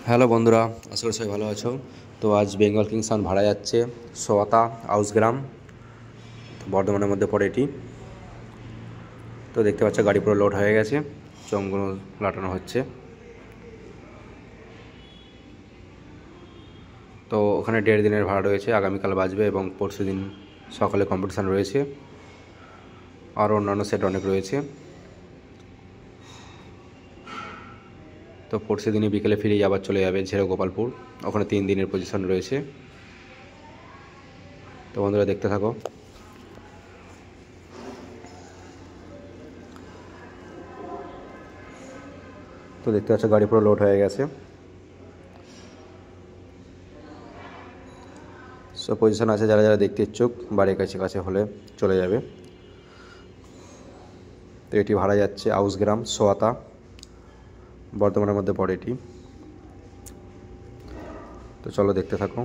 Hello বন্ধুরা, আশা করি সবাই ভালো আছো। তো আজ বেঙ্গল কিং সাউন্ড ভাড়া যাচ্ছে সোয়াতা আউসগ্রাম, বর্ধমানের মধ্যে পড়ে এটি। তো দেখতে পাচ্ছ গাড়ি পুরো লোড হয়ে গেছে, চংগুলো লাটানো হচ্ছে। তো ওখানে 1.5 দিনের ভাড়া রয়েছে, আগামীকাল বাজবে এবং পরশু দিন সকালে কম্পিটিশান রয়েছে, আরও অন্যান্য সেট অনেক রয়েছে। তো পরশু দিনই বিকেলে ফিরে আবার চলে যাবে ঝেড়ে গোপালপুর, ওখানে 3 দিনের পজিশন রয়েছে। তো বন্ধুরা দেখতে থাকো। তো দেখতে পাচ্ছ গাড়ি পুরো লোড হয়ে গেছে। সব পজিশন আছে, যারা যারা দেখতে ইচ্ছুক বাড়ির কাছে কাছে হলে চলে যাবে। তো এটি ভাড়া যাচ্ছে আউসগ্রাম সোয়াতা, বর্ধমানের মধ্যে পড়ে এটি। তো চলো দেখতে থাকো।